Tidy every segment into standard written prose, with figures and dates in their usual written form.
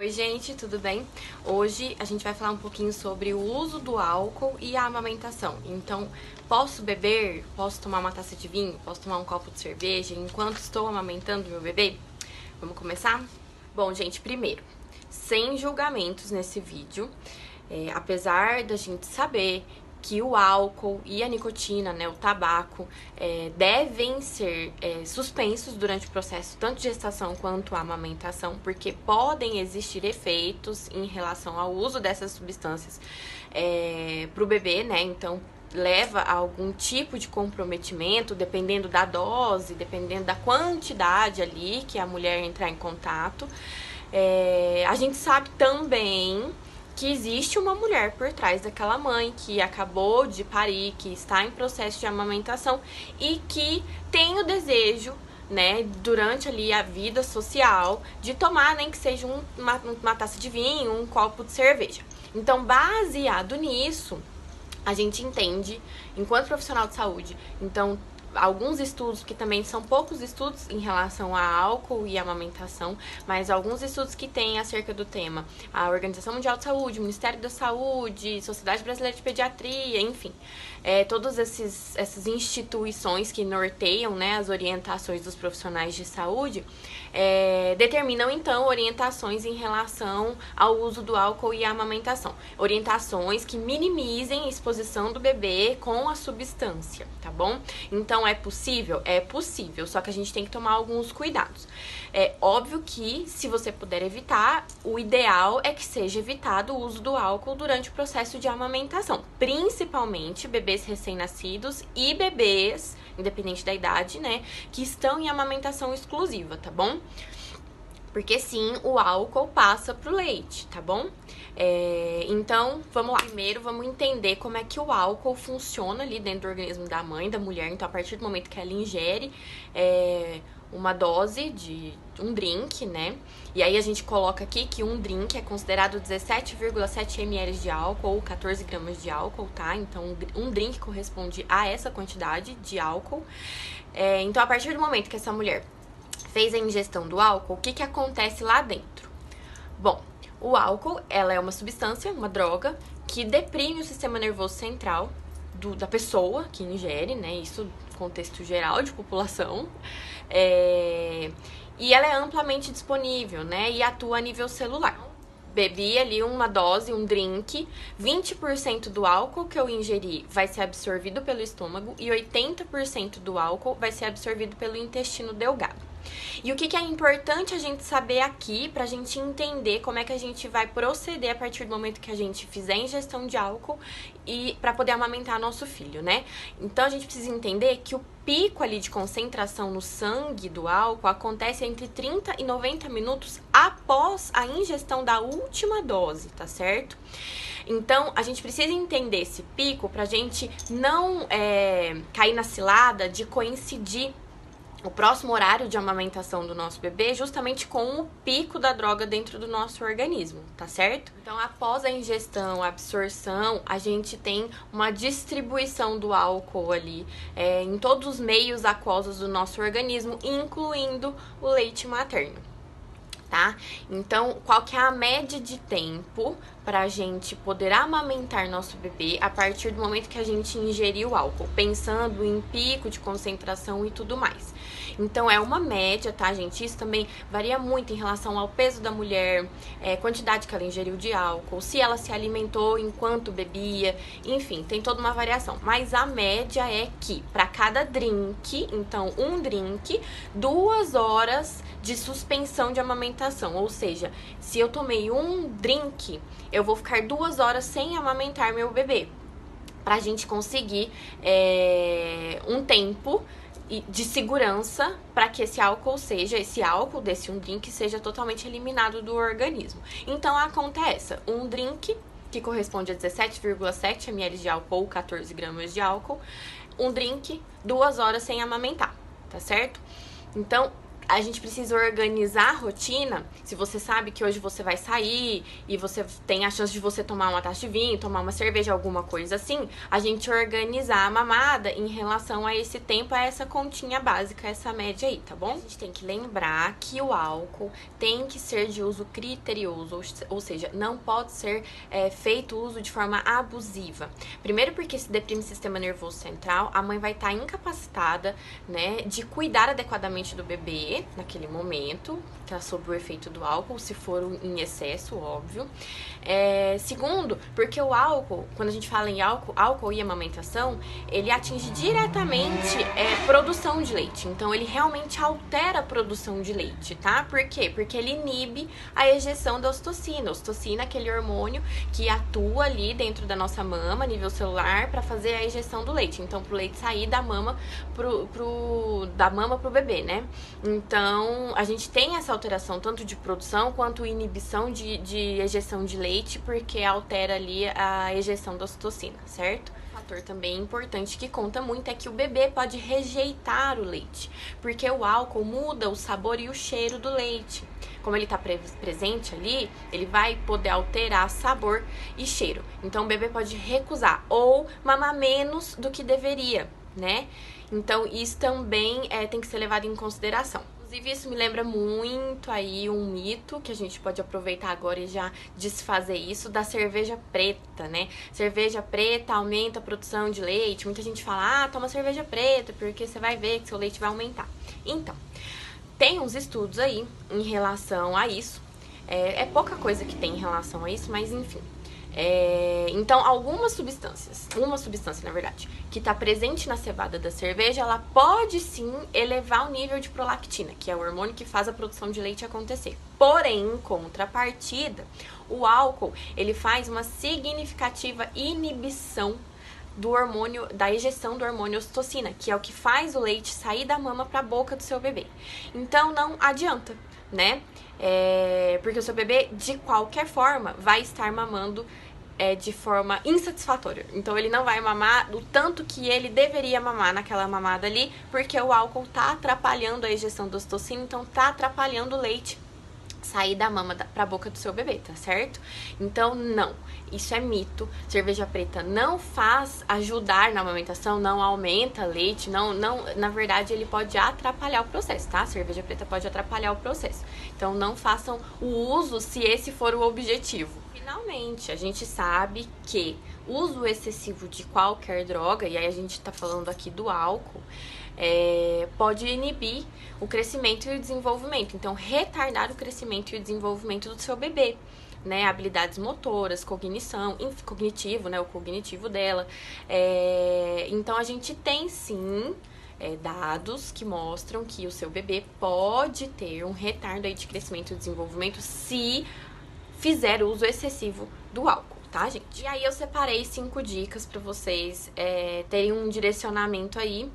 Oi gente, tudo bem? Hoje a gente vai falar um pouquinho sobre o uso do álcool e a amamentação. Então, posso beber? Posso tomar uma taça de vinho? Posso tomar um copo de cerveja enquanto estou amamentando meu bebê? Vamos começar? Bom, gente, primeiro, sem julgamentos nesse vídeo, apesar da gente saber que o álcool e a nicotina, né, o tabaco, devem ser suspensos durante o processo tanto de gestação quanto a amamentação, porque podem existir efeitos em relação ao uso dessas substâncias para o bebê, né? Então leva a algum tipo de comprometimento, dependendo da dose, dependendo da quantidade ali que a mulher entrar em contato. A gente sabe também que existe uma mulher por trás daquela mãe que acabou de parir, que está em processo de amamentação e que tem o desejo, né, durante ali a vida social, de tomar nem que seja uma taça de vinho, um copo de cerveja. Então, baseado nisso, a gente entende, enquanto profissional de saúde, então alguns estudos, que também são poucos estudos em relação a álcool e amamentação, mas alguns estudos que tem acerca do tema, a Organização Mundial de Saúde, o Ministério da Saúde, Sociedade Brasileira de Pediatria, enfim, todas essas instituições que norteiam, né, as orientações dos profissionais de saúde, determinam então orientações em relação ao uso do álcool e a amamentação, orientações que minimizem a exposição do bebê com a substância, tá bom? Então, é possível? É possível, só que a gente tem que tomar alguns cuidados. É óbvio que, se você puder evitar, o ideal é que seja evitado o uso do álcool durante o processo de amamentação, principalmente bebês recém-nascidos e bebês, independente da idade, né, que estão em amamentação exclusiva, tá bom? Porque sim, o álcool passa pro leite, tá bom? Então, vamos lá. Primeiro, vamos entender como é que o álcool funciona ali dentro do organismo da mãe, da mulher. Então, a partir do momento que ela ingere uma dose de um drink, né? E aí a gente coloca aqui que um drink é considerado 17,7 ml de álcool ou 14 gramas de álcool, tá? Então, um drink corresponde a essa quantidade de álcool. Então, a partir do momento que essa mulher fez a ingestão do álcool, o que acontece lá dentro? Bom, o álcool, ela é uma substância, uma droga, que deprime o sistema nervoso central da pessoa que ingere, né? Isso no contexto geral de população. E ela é amplamente disponível, né? E atua a nível celular. Bebi ali uma dose, um drink, 20% do álcool que eu ingeri vai ser absorvido pelo estômago e 80% do álcool vai ser absorvido pelo intestino delgado. E o que é importante a gente saber aqui, pra gente entender como é que a gente vai proceder a partir do momento que a gente fizer a ingestão de álcool e pra poder amamentar nosso filho, né? Então, a gente precisa entender que o pico ali de concentração no sangue do álcool acontece entre 30 e 90 minutos após a ingestão da última dose, tá certo? Então, a gente precisa entender esse pico pra gente não cair na cilada de coincidir o próximo horário de amamentação do nosso bebê justamente com o pico da droga dentro do nosso organismo, tá certo? Então, após a ingestão, a absorção, a gente tem uma distribuição do álcool ali em todos os meios aquosos do nosso organismo, incluindo o leite materno. Tá? Então, qual que é a média de tempo pra gente poder amamentar nosso bebê a partir do momento que a gente ingeriu o álcool, pensando em pico de concentração e tudo mais. Então, é uma média, tá, gente? Isso também varia muito em relação ao peso da mulher, quantidade que ela ingeriu de álcool, se ela se alimentou enquanto bebia, enfim, tem toda uma variação. Mas a média é que, para cada drink, então, um drink, 2 horas de suspensão de amamentação. Ou seja, se eu tomei um drink, eu vou ficar 2 horas sem amamentar meu bebê, pra gente conseguir um tempo de segurança para que esse álcool desse um drink seja totalmente eliminado do organismo. Então, a conta é essa: um drink, que corresponde a 17,7 ml de álcool ou 14 gramas de álcool, um drink, 2 horas sem amamentar, tá certo? Então, a gente precisa organizar a rotina. Se você sabe que hoje você vai sair e você tem a chance de você tomar uma taça de vinho, tomar uma cerveja, alguma coisa assim, a gente organizar a mamada em relação a esse tempo, a essa continha básica, essa média aí, tá bom? A gente tem que lembrar que o álcool tem que ser de uso criterioso, ou seja, não pode ser feito uso de forma abusiva. Primeiro porque se deprime o sistema nervoso central, a mãe vai estar incapacitada, né, de cuidar adequadamente do bebê naquele momento, tá sob o efeito do álcool, se for em excesso, óbvio. Segundo, porque o álcool, quando a gente fala em álcool e amamentação, ele atinge diretamente produção de leite. Então, ele realmente altera a produção de leite, tá? Por quê? Porque ele inibe a ejeção da ocitocina. A ocitocina é aquele hormônio que atua ali dentro da nossa mama, a nível celular, para fazer a ejeção do leite. Então, pro leite sair da mama da mama pro bebê, né? Então, a gente tem essa alteração tanto de produção quanto inibição de ejeção de leite, porque altera ali a ejeção da ocitocina, certo? Um fator também importante que conta muito é que o bebê pode rejeitar o leite, porque o álcool muda o sabor e o cheiro do leite. Como ele está presente ali, ele vai poder alterar sabor e cheiro. Então, o bebê pode recusar ou mamar menos do que deveria, né? Então, isso também tem que ser levado em consideração. Inclusive, isso me lembra muito aí um mito que a gente pode aproveitar agora e já desfazer isso, da cerveja preta, né? Cerveja preta aumenta a produção de leite. Muita gente fala, toma cerveja preta porque você vai ver que seu leite vai aumentar. Então, tem uns estudos aí em relação a isso. É pouca coisa que tem em relação a isso, mas enfim. Então, uma substância, na verdade, que está presente na cevada da cerveja, ela pode sim elevar o nível de prolactina, que é o hormônio que faz a produção de leite acontecer. Porém, em contrapartida, o álcool, ele faz uma significativa inibição do hormônio, da ejeção do hormônio ocitocina, que é o que faz o leite sair da mama para a boca do seu bebê. Então, não adianta, né? Porque o seu bebê, de qualquer forma, vai estar mamando de forma insatisfatória. Então, ele não vai mamar o tanto que ele deveria mamar naquela mamada ali, porque o álcool tá atrapalhando a ejeção da ocitocina, então tá atrapalhando o leite sair da mama pra boca do seu bebê, tá certo? Então, não. Isso é mito. Cerveja preta não faz ajudar na amamentação, não aumenta leite, não, na verdade, ele pode atrapalhar o processo, tá? Cerveja preta pode atrapalhar o processo. Então, não façam o uso se esse for o objetivo. Finalmente, a gente sabe que uso excessivo de qualquer droga, e aí a gente tá falando aqui do álcool, pode inibir o crescimento e o desenvolvimento. Então, retardar o crescimento e o desenvolvimento do seu bebê, né? Habilidades motoras, cognição, cognitivo, né? O cognitivo dela. Então, a gente tem sim dados que mostram que o seu bebê pode ter um retardo aí de crescimento e desenvolvimento se fizer uso excessivo do álcool, tá, gente? E aí eu separei 5 dicas para vocês terem um direcionamento aí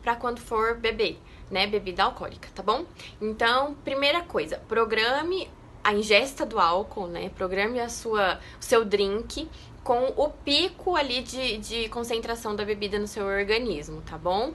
para quando for beber, né, bebida alcoólica, tá bom? Então, primeira coisa, programe a ingesta do álcool, né? Programe o seu drink com o pico ali de concentração da bebida no seu organismo, tá bom?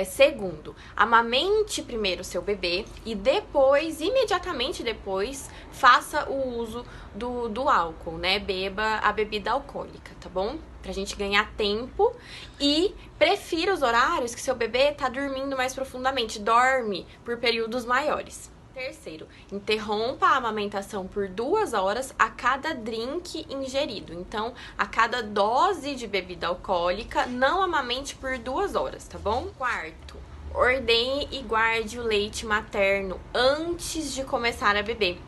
Segundo, amamente primeiro o seu bebê e depois, imediatamente depois, faça o uso do álcool, né? Beba a bebida alcoólica, tá bom? Pra gente ganhar tempo e prefira os horários que seu bebê tá dormindo mais profundamente. Dorme por períodos maiores. Terceiro, interrompa a amamentação por 2 horas a cada drink ingerido. Então, a cada dose de bebida alcoólica, não amamente por 2 horas, tá bom? Quarto, ordenhe e guarde o leite materno antes de começar a beber.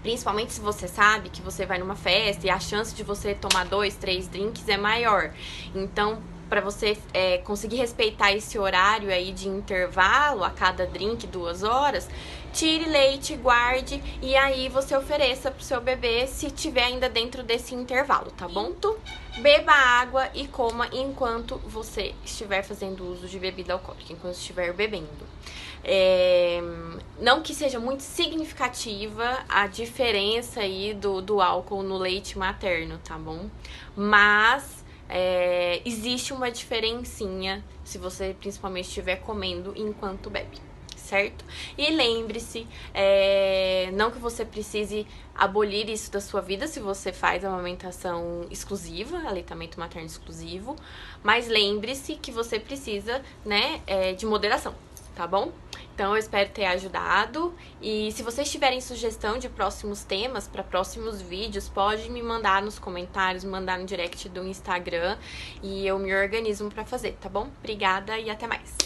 Principalmente se você sabe que você vai numa festa e a chance de você tomar 2, 3 drinks é maior. Então, para você conseguir respeitar esse horário aí de intervalo a cada drink, 2 horas, tire leite, guarde e aí você ofereça pro seu bebê se tiver ainda dentro desse intervalo, tá bom? Beba água e coma enquanto você estiver fazendo uso de bebida alcoólica, enquanto estiver bebendo. Não que seja muito significativa a diferença aí do álcool no leite materno, tá bom? Mas existe uma diferencinha se você principalmente estiver comendo enquanto bebe, certo? E lembre-se, não que você precise abolir isso da sua vida se você faz amamentação exclusiva, aleitamento materno exclusivo, mas lembre-se que você precisa, né, de moderação, tá bom? Então eu espero ter ajudado, e se vocês tiverem sugestão de próximos temas para próximos vídeos, pode me mandar nos comentários, mandar no direct do Instagram, e eu me organizo para fazer, tá bom? Obrigada e até mais!